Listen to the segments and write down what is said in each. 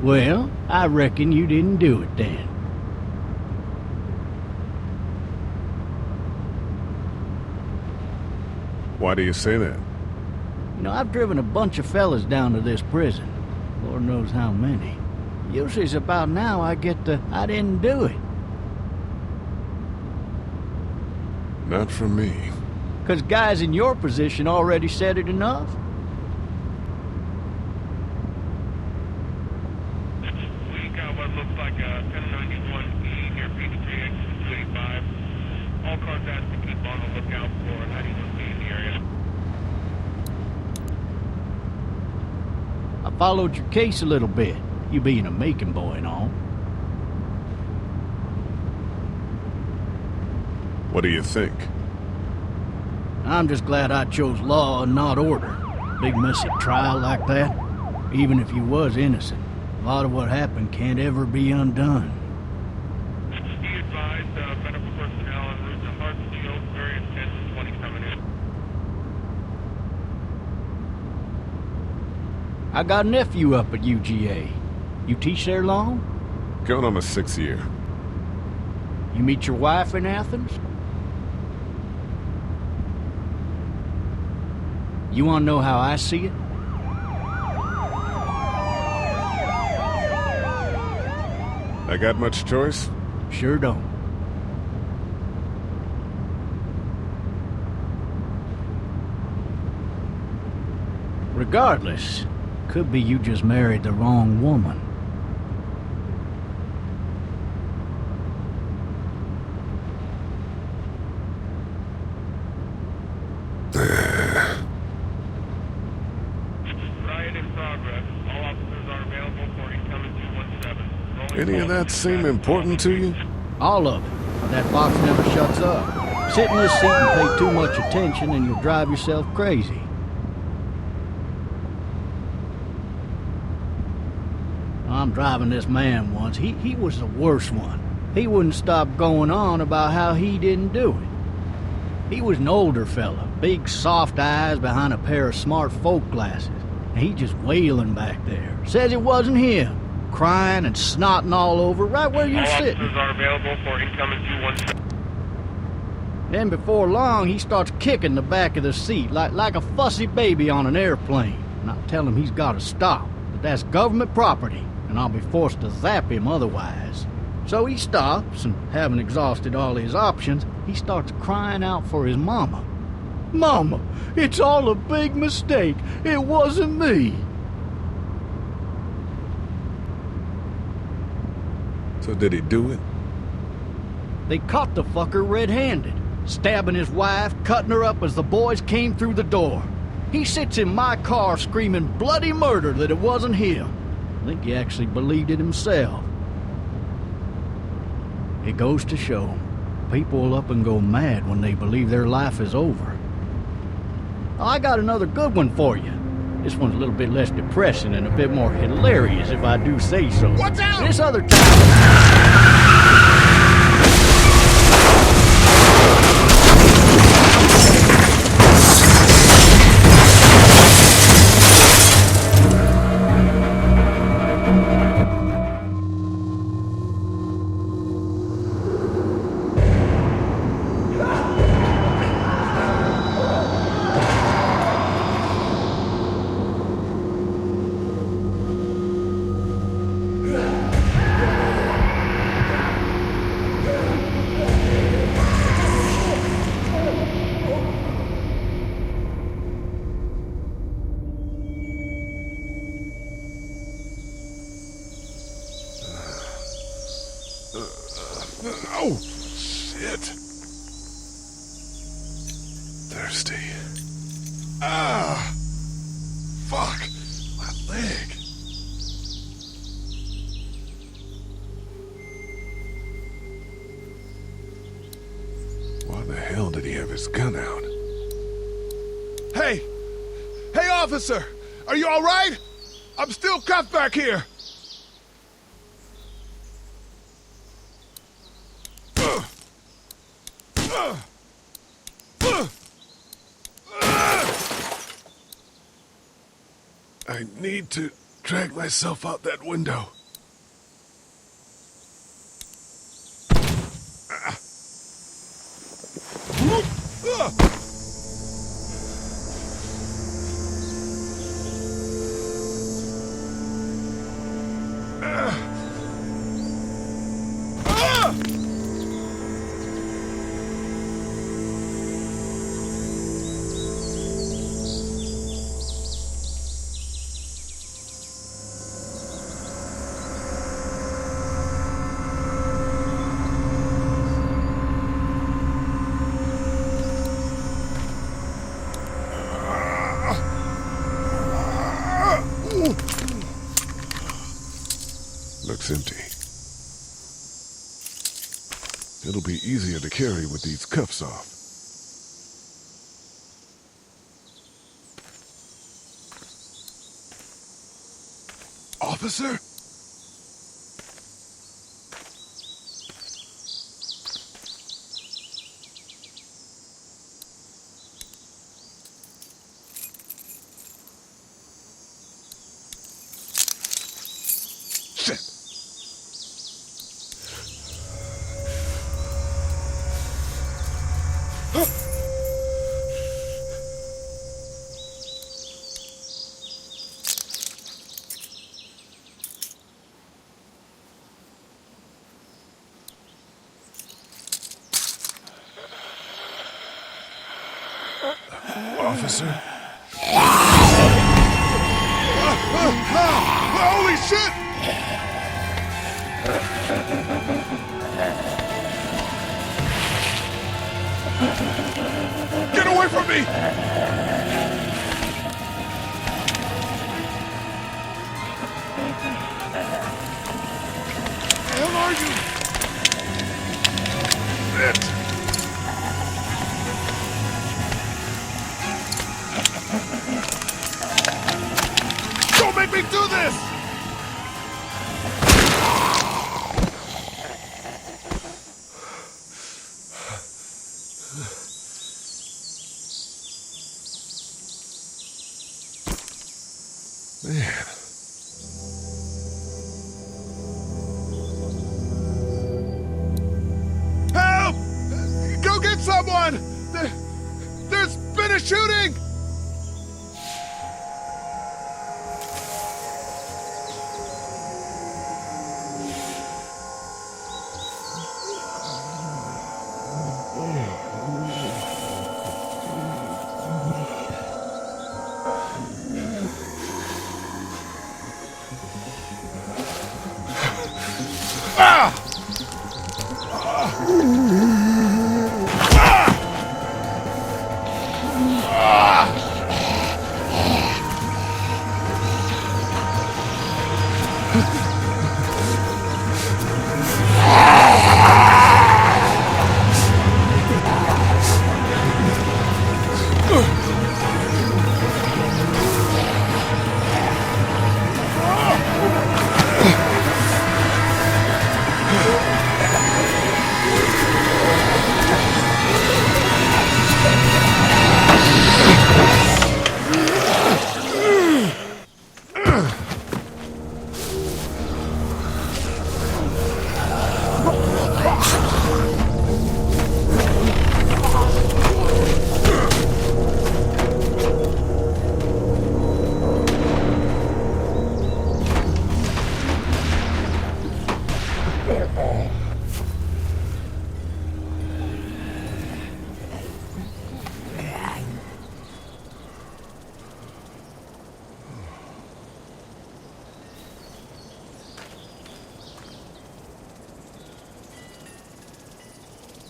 Well, I reckon you didn't do it then. Why do you say that? You know, I've driven a bunch of fellas down to this prison. Lord knows how many. Usually it's about now I get the, I didn't do it. Not from me. 'Cause guys in your position already said it enough. We got what looks like a 1091E near Peachtree, exit 285. All cars asked to keep on the lookout for an 91B in the area. I followed your case a little bit, you being a Macon boy and all. What do you think? I'm just glad I chose law and not order. Big messy trial like that, even if you was innocent, a lot of what happened can't ever be undone. Be advised, medical personnel en route to Hartsfield, various 1020 coming in. I got a nephew up at UGA. You teach there long? Going on my 6th year. You meet your wife in Athens? You want to know how I see it? I got much choice? Sure don't. Regardless, could be you just married the wrong woman. Riot in progress. All officers are available for incoming 217. Any of that seem important to you? All of it. That box never shuts up. Sit in this seat and pay too much attention and you'll drive yourself crazy. I'm driving this man once. He was the worst one. He wouldn't stop going on about how he didn't do it. He was an older fella, big soft eyes behind a pair of smart folk glasses. And he just wailing back there. Says it wasn't him. Crying and snotting all over right where you're sitting. All officers are available for incoming 217. Then before long, he starts kicking the back of the seat like a fussy baby on an airplane. And I tell him he's got to stop, that that's government property, and I'll be forced to zap him otherwise. So he stops, and having exhausted all his options, he starts crying out for his mama. Mama, it's all a big mistake. It wasn't me. So did he do it? They caught the fucker red-handed, stabbing his wife, cutting her up as the boys came through the door. He sits in my car screaming bloody murder that it wasn't him. I think he actually believed it himself. It goes to show, people will up and go mad when they believe their life is over. I got another good one for you. This one's a little bit less depressing and a bit more hilarious, if I do say so. Watch out! This other time... Oh, shit. Thirsty. Ah! Fuck! My leg. Why the hell did he have his gun out? Hey! Hey, officer! Are you all right? I'm still cuffed back here. I need to drag myself out that window. Looks empty. It'll be easier to carry with these cuffs off. Officer? Shit! Officer? Holy shit! Get away from me! Where the hell are you? Shit! Don't make me do this! Man. Help! Go get someone! There's been a shooting!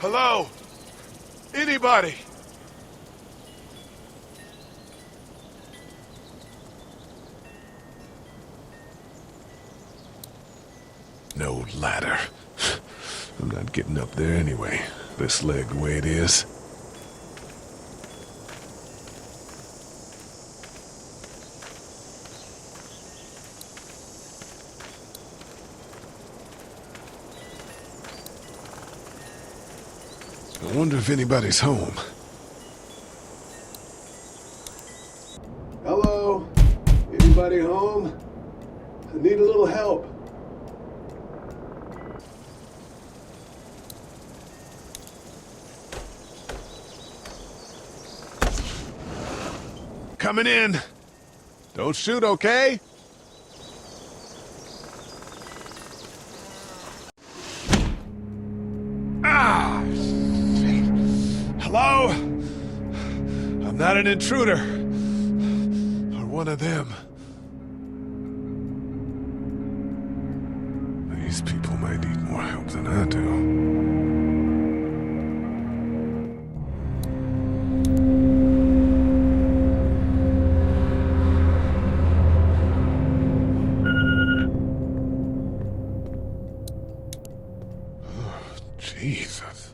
Hello? Anybody? No ladder. I'm not getting up there anyway. This leg the way it is. I wonder if anybody's home. Hello? Anybody home? I need a little help. coming in. Don't shoot, okay? Ah! Shit. Hello? I'm not an intruder. Or one of them. These people might need more help than I do. Jesus.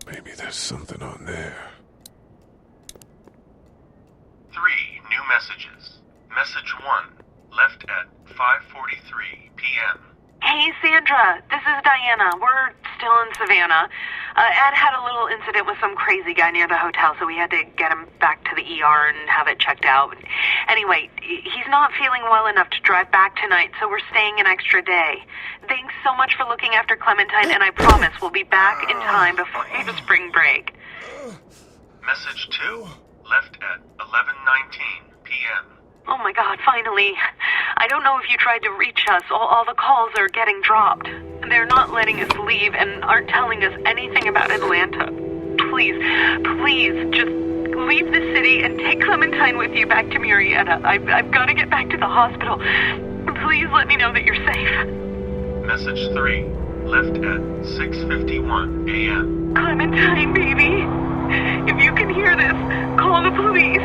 Maybe there's something on there. 3 new messages. Message 1, left at 5:43 p.m. Hey, Sandra. This is Diana. We're still in Savannah. Ed had a little incident with some crazy guy near the hotel, so we had to get him back to the ER and have it checked out. Anyway, he's not feeling well enough to drive back tonight, so we're staying an extra day. Thanks so much for looking after Clementine, and I promise we'll be back in time before the spring break. Message 2, left at 11:19 p.m. Oh my God, finally. I don't know if you tried to reach us. All the calls are getting dropped. They're not letting us leave and aren't telling us anything about Atlanta. Please, just leave the city and take Clementine with you back to Murrieta. I've got to get back to the hospital. Please let me know that you're safe. Message 3, left at 6:51 a.m. Clementine, baby. If you can hear this, call the police.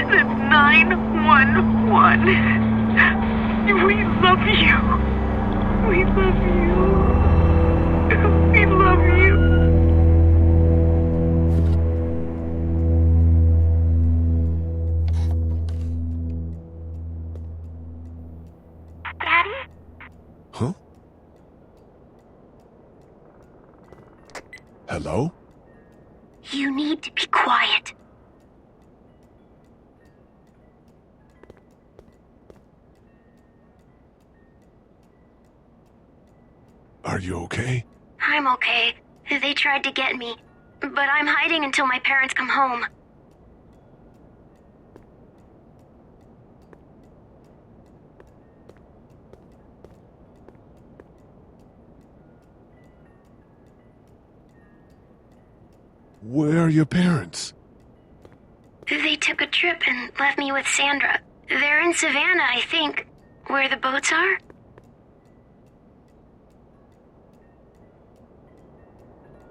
That's 911. We love you. We love you. We love you. Daddy? Huh? Hello? You need to be quiet. Are you okay? I'm okay. They tried to get me, but I'm hiding until my parents come home. Where are your parents? They took a trip and left me with Sandra. They're in Savannah, I think, where the boats are.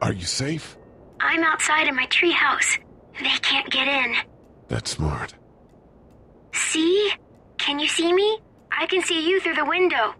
Are you safe? I'm outside in my treehouse. They can't get in. That's smart. See? Can you see me? I can see you through the window.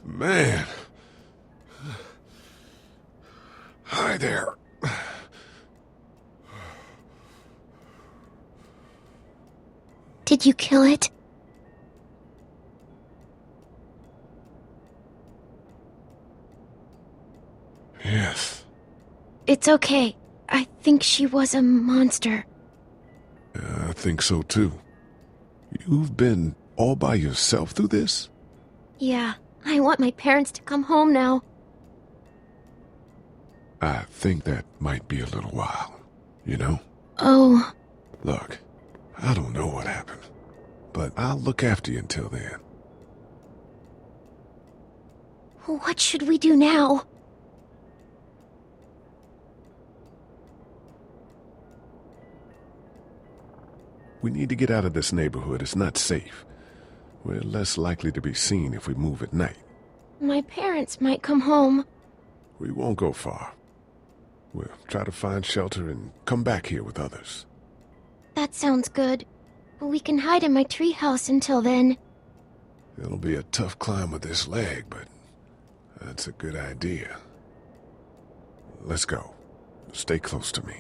Man. Hi there. Did you kill it? Yes. It's okay. I think she was a monster. I think so too. You've been all by yourself through this? Yeah, I want my parents to come home now. I think that might be a little while, you know? Oh. Look, I don't know what happened, but I'll look after you until then. What should we do now? We need to get out of this neighborhood. It's not safe. We're less likely to be seen if we move at night. My parents might come home. We won't go far. We'll try to find shelter and come back here with others. That sounds good. We can hide in my treehouse until then. It'll be a tough climb with this leg, but that's a good idea. Let's go. Stay close to me.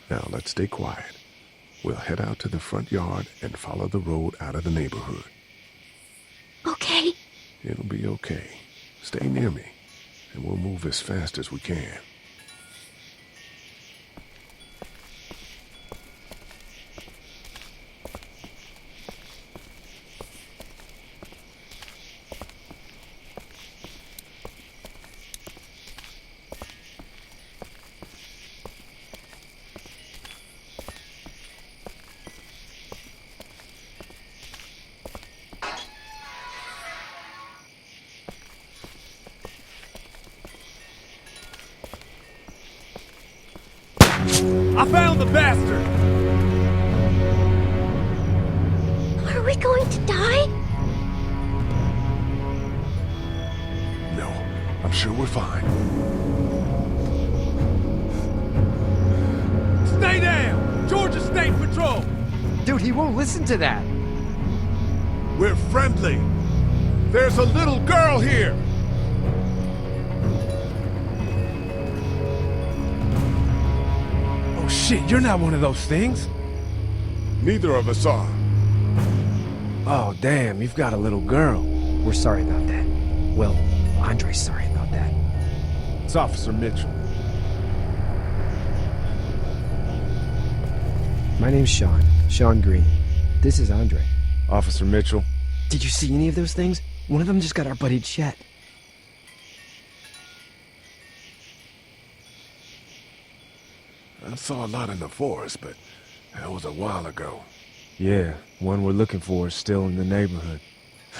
Now let's stay quiet. We'll head out to the front yard and follow the road out of the neighborhood. Okay. It'll be okay. Stay near me, and we'll move as fast as we can. I found the bastard! Are we going to die? No, I'm sure we're fine. Stay down! Georgia State Patrol! Dude, he won't listen to that. We're friendly. There's a little girl here. Oh shit, you're not one of those things. Neither of us are. Oh, damn, you've got a little girl. We're sorry about that. Well, Andre's sorry about that. It's Officer Mitchell. My name's Sean. Sean Green. This is Andre. Officer Mitchell. Did you see any of those things? One of them just got our buddy Chet. I saw a lot in the forest, but that was a while ago. Yeah, one we're looking for is still in the neighborhood.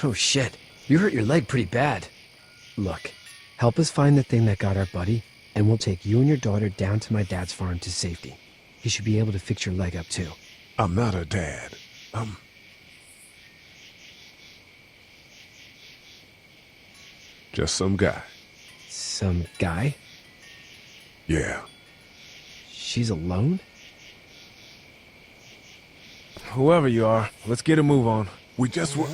Oh shit, you hurt your leg pretty bad. Look, help us find the thing that got our buddy, and we'll take you and your daughter down to my dad's farm to safety. He should be able to fix your leg up too. I'm not her dad. Just some guy. Some guy? Yeah. She's alone? Whoever you are, let's get a move on. We just were...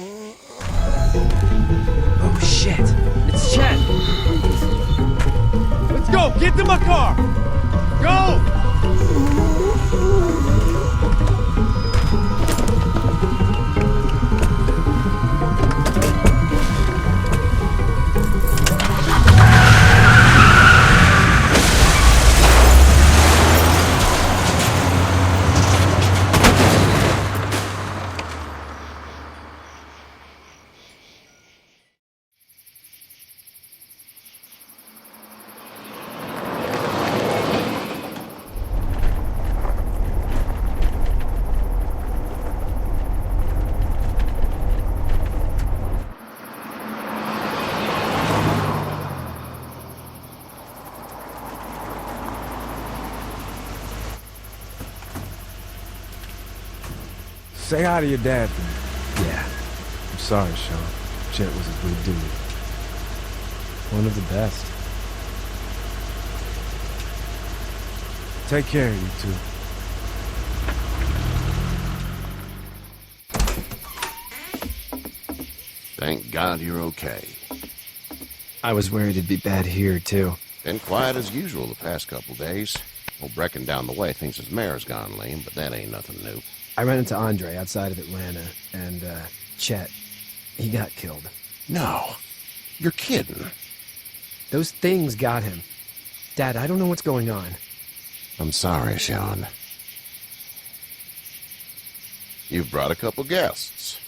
Oh shit, it's Chet! Let's go! Get to my car! Go! Say hi to your dad for me. Yeah, I'm sorry, Sean. Chet was a good dude. One of the best. Take care of you two. Thank God you're okay. I was worried it'd be bad here too. Been quiet as usual the past couple days. Old Brecken down the way thinks his mare's gone lame, but that ain't nothing new. I ran into Andre outside of Atlanta, and, Chet, he got killed. No. You're kidding. Those things got him. Dad, I don't know what's going on. I'm sorry, Sean. You've brought a couple guests.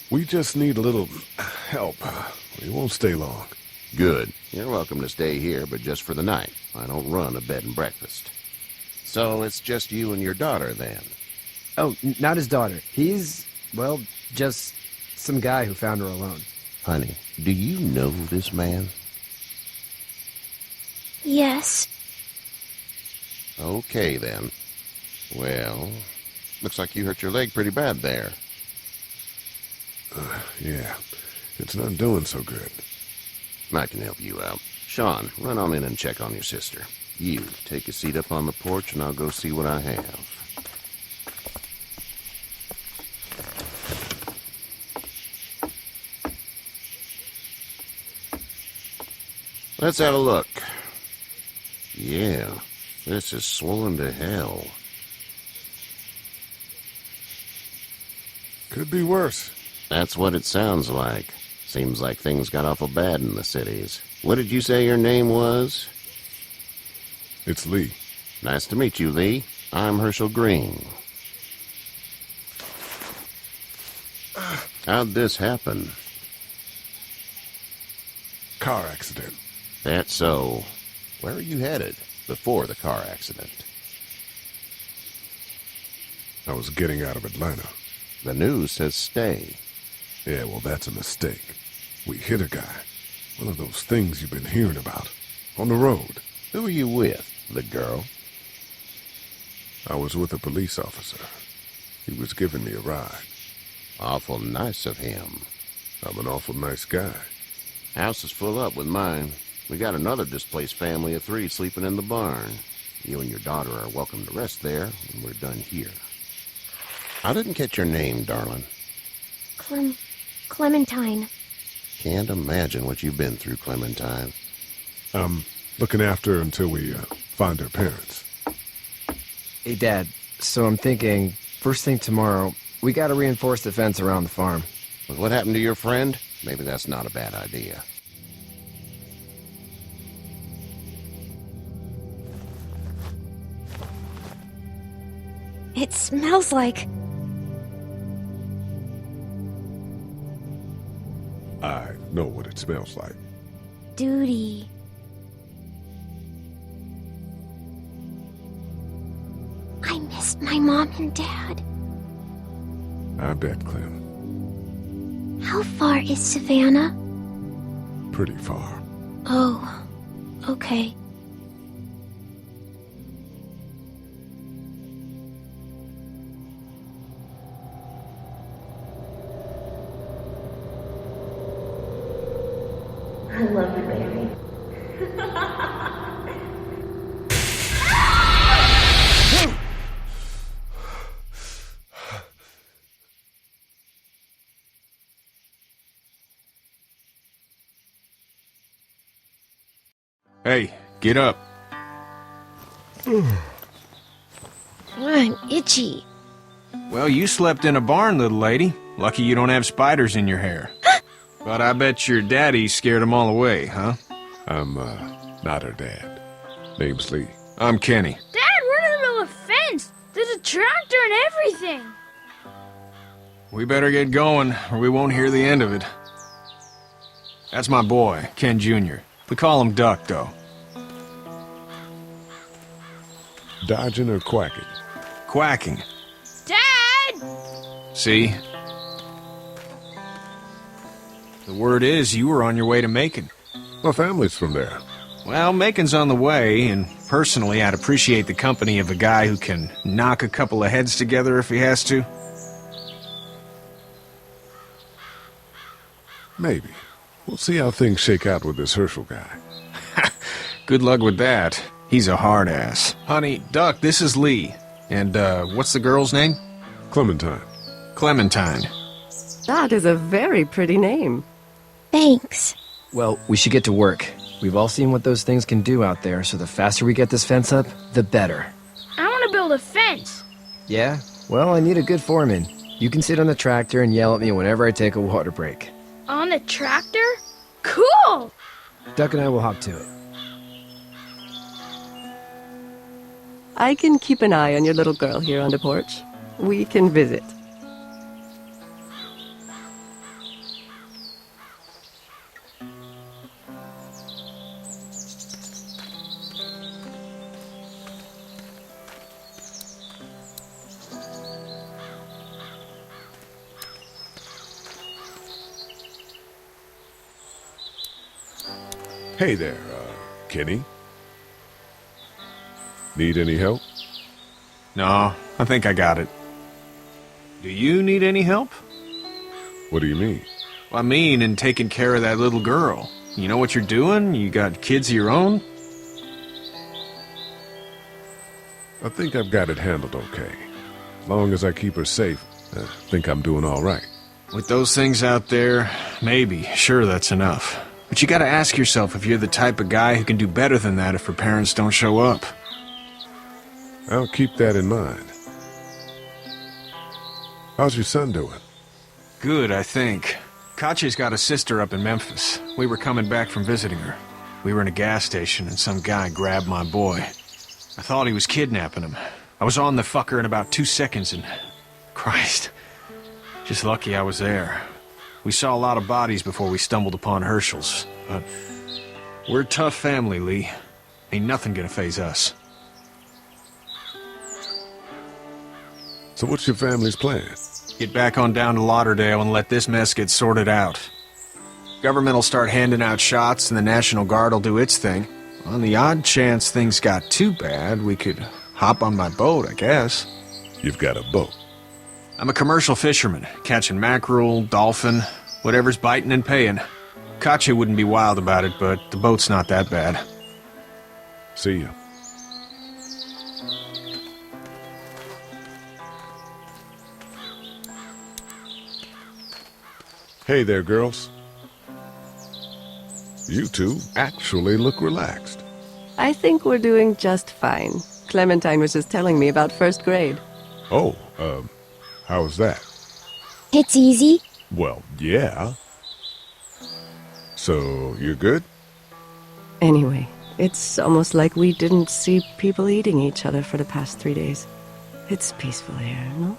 We just need a little help. We won't stay long. Good. You're welcome to stay here, but just for the night. I don't run a bed and breakfast. So it's just you and your daughter, then? Oh, not his daughter. He's, well, just some guy who found her alone. Honey, do you know this man? Yes. Okay, then. Well, looks like you hurt your leg pretty bad there. Yeah. It's not doing so good. I can help you out. Sean, run on in and check on your sister. You, take a seat up on the porch and I'll go see what I have. Let's have a look. Yeah, this is swollen to hell. Could be worse. That's what it sounds like. Seems like things got awful bad in the cities. What did you say your name was? It's Lee. Nice to meet you, Lee. I'm Herschel Green. How'd this happen? Car accident. That's so. Where are you headed before the car accident? I was getting out of Atlanta. The news says stay. Yeah, well, that's a mistake. We hit a guy. One of those things you've been hearing about. On the road. Who are you with? The girl? I was with a police officer. He was giving me a ride. Awful nice of him. I'm an awful nice guy. House is full up with mine. We got another displaced family of 3 sleeping in the barn. You and your daughter are welcome to rest there, and we're done here. I didn't catch your name, darling. Clementine. Can't imagine what you've been through, Clementine. I'm looking after her until we find her parents. Hey, Dad, so I'm thinking, first thing tomorrow, we gotta reinforce the fence around the farm. With what happened to your friend, maybe that's not a bad idea. It smells like... I know what it smells like. duty. I missed my mom and dad. I bet, Clem. How far is Savannah? Pretty far. Oh, okay. I love you, baby. Hey, get up. I'm itchy. Well, you slept in a barn, little lady. Lucky you don't have spiders in your hair. But I bet your daddy scared them all away, huh? I'm, not her dad. Name's Lee. I'm Kenny. Dad, we're in the middle of a fence. There's a tractor and everything. We better get going, or we won't hear the end of it. That's my boy, Ken Jr. We call him Duck, though. Dodging or quacking? Quacking. Dad! See? The word is you were on your way to Macon. My family's from there. Well, Macon's on the way, and personally, I'd appreciate the company of a guy who can knock a couple of heads together if he has to. Maybe. We'll see how things shake out with this Herschel guy. Good luck with that. He's a hard ass. Honey, Duck, this is Lee. And, what's the girl's name? Clementine. Clementine. That is a very pretty name. Thanks. Well, we should get to work. We've all seen what those things can do out there, so the faster we get this fence up, the better. I want to build a fence. Yeah? Well, I need a good foreman. You can sit on the tractor and yell at me whenever I take a water break. On the tractor? Cool! Duck and I will hop to it. I can keep an eye on your little girl here on the porch. We can visit. Hey there, Kenny. Need any help? No, I think I got it. Do you need any help? What do you mean? I mean, in taking care of that little girl. You know what you're doing? You got kids of your own? I think I've got it handled okay. As long as I keep her safe, I think I'm doing all right. With those things out there, maybe. Sure, that's enough. But you gotta ask yourself if you're the type of guy who can do better than that if her parents don't show up. I'll keep that in mind. How's your son doing? Good, I think. Katya's got a sister up in Memphis. We were coming back from visiting her. We were in a gas station and some guy grabbed my boy. I thought he was kidnapping him. I was on the fucker in about 2 seconds and... Christ. Just lucky I was there. We saw a lot of bodies before we stumbled upon Herschel's. But we're a tough family, Lee. Ain't nothing gonna faze us. So what's your family's plan? Get back on down to Lauderdale and let this mess get sorted out. Government will start handing out shots and the National Guard will do its thing. On the odd chance things got too bad, we could hop on my boat, I guess. You've got a boat? I'm a commercial fisherman, catching mackerel, dolphin, whatever's biting and paying. Katya wouldn't be wild about it, but the boat's not that bad. See ya. Hey there, girls. You two actually look relaxed. I think we're doing just fine. Clementine was just telling me about first grade. Oh, how's that? It's easy. Well, yeah. So, you're good? Anyway, it's almost like we didn't see people eating each other for the past 3 days. It's peaceful here, no?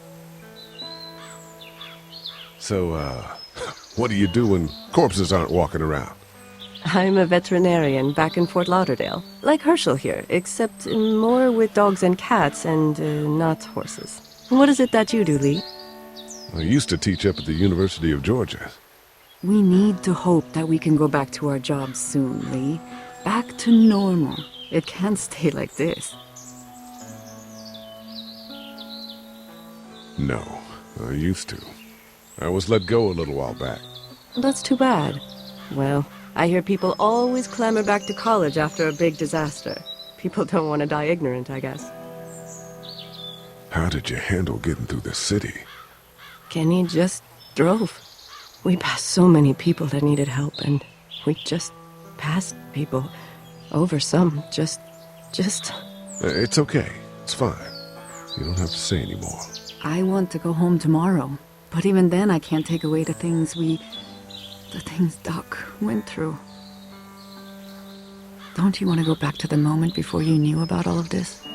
So, what do you do when corpses aren't walking around? I'm a veterinarian back in Fort Lauderdale. Like Herschel here, except more with dogs and cats and not horses. What is it that you do, Lee? I used to teach up at the University of Georgia. We need to hope that we can go back to our jobs soon, Lee. Back to normal. It can't stay like this. No, I used to. I was let go a little while back. That's too bad. Well, I hear people always clamor back to college after a big disaster. People don't want to die ignorant, I guess. How did you handle getting through the city? Kenny just drove. We passed so many people that needed help, and we just passed people. Over some, just... It's okay. It's fine. You don't have to say any more. I want to go home tomorrow. But even then, I can't take away the things Doc went through. Don't you want to go back to the moment before you knew about all of this?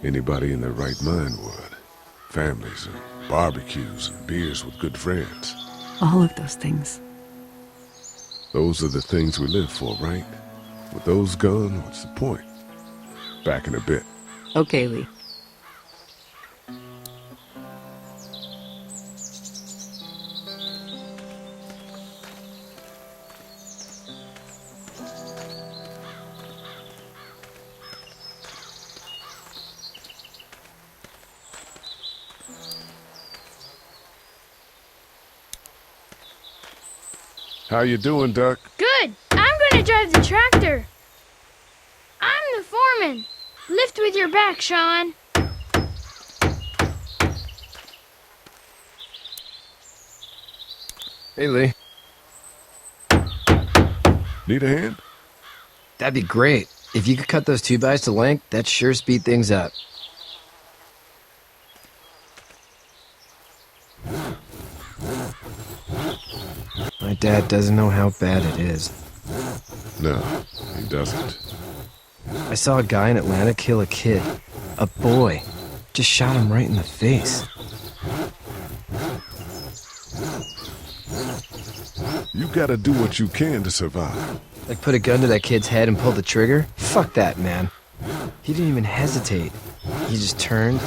Anybody in their right mind would. Families and barbecues and beers with good friends. All of those things. Those are the things we live for, right? With those gone, what's the point? Back in a bit. Okay, Lee. How you doing, Duck? Good. I'm gonna drive the tractor. I'm the foreman. Lift with your back, Sean. Hey, Lee. Need a hand? That'd be great. If you could cut those 2x to length, that'd sure speed things up. My dad doesn't know how bad it is. No, he doesn't. I saw a guy in Atlanta kill a kid. A boy. Just shot him right in the face. You gotta do what you can to survive. Like put a gun to that kid's head and pull the trigger? Fuck that, man. He didn't even hesitate. He just turned,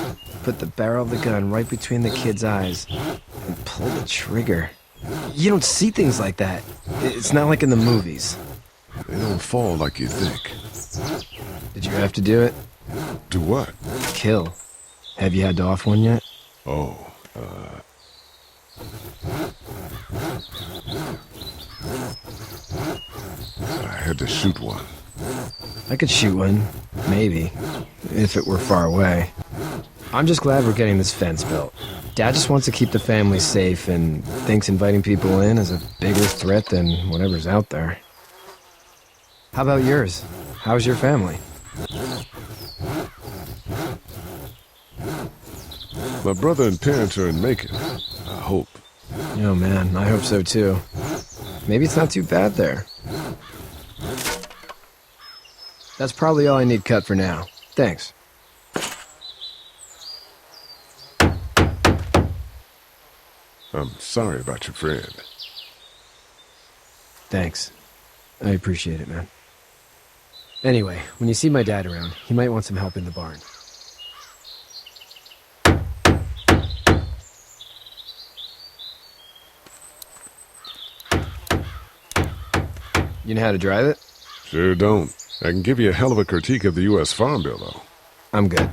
put the barrel of the gun right between the kid's eyes, and pulled the trigger. You don't see things like that. It's not like in the movies. They don't fall like you think. Did you have to do it? Do what? Kill. Have you had to off one yet? Oh, I had to shoot one. I could shoot one. Maybe. If it were far away. I'm just glad we're getting this fence built. Dad just wants to keep the family safe and thinks inviting people in is a bigger threat than whatever's out there. How about yours? How's your family? My brother and parents are in Macon. I hope. Oh man, I hope so too. Maybe it's not too bad there. That's probably all I need cut for now. Thanks. I'm sorry about your friend. Thanks. I appreciate it, man. Anyway, when you see my dad around, he might want some help in the barn. You know how to drive it? Sure don't. I can give you a hell of a critique of the U.S. Farm Bill, though. I'm good.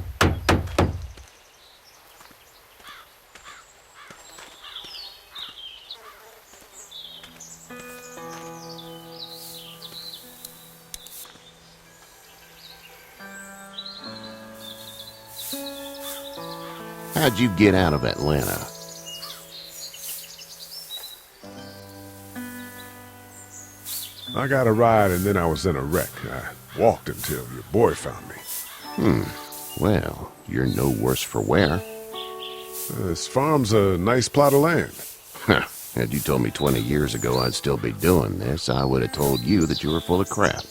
How'd you get out of Atlanta? I got a ride and then I was in a wreck. I walked until your boy found me. Well, you're no worse for wear. This farm's a nice plot of land. Had you told me 20 years ago I'd still be doing this, I would have told you that you were full of crap.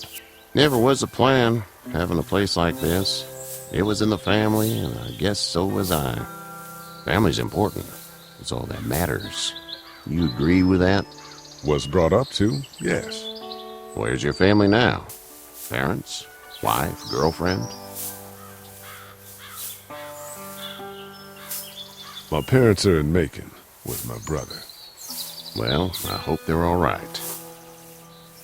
Never was a plan, having a place like this. It was in the family, and I guess so was I. Family's important. It's all that matters. You agree with that? Was brought up to, yes. Where's your family now? Parents? Wife? Girlfriend? My parents are in Macon with my brother. Well, I hope they're all right.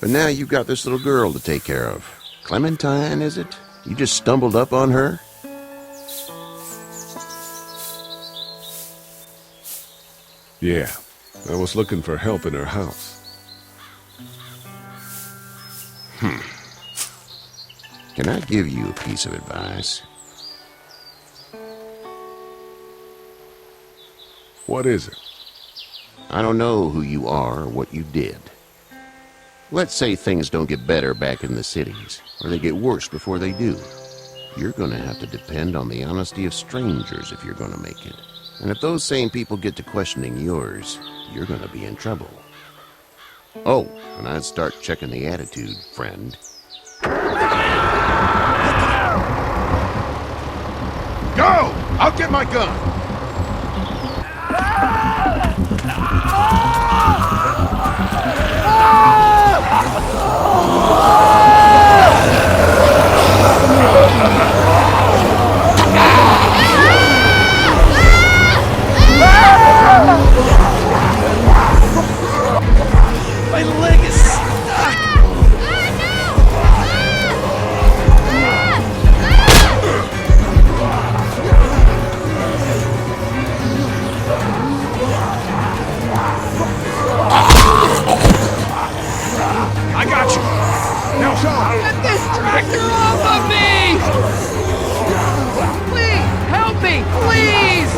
But now you've got this little girl to take care of. Clementine, is it? You just stumbled up on her? Yeah, I was looking for help in her house. Can I give you a piece of advice? What is it? I don't know who you are or what you did. Let's say things don't get better back in the cities, or they get worse before they do. You're going to have to depend on the honesty of strangers if you're going to make it. And if those same people get to questioning yours, you're going to be in trouble. Oh, and I'd start checking the attitude, friend. Go! I'll get my gun! My leg is stuck! I got you! Now, Sean! Get this tractor off of me! Please, help me, please!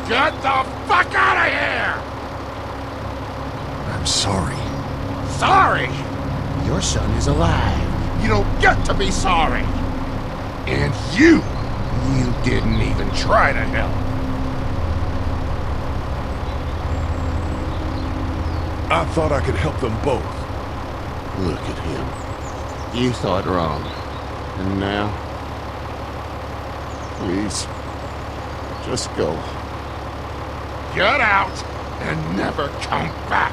Get the fuck out of here! I'm sorry. Sorry? Your son is alive. You don't get to be sorry! And you didn't even try to help. I thought I could help them both. Look at him. You thought wrong. And now? Please, just go. Get out and never come back.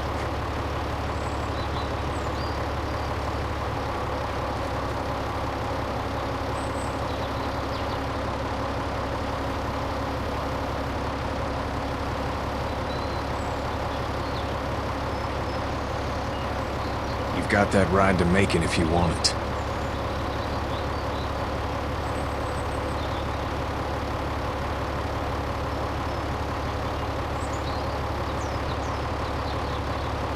You've got that ride to Macon if you want it.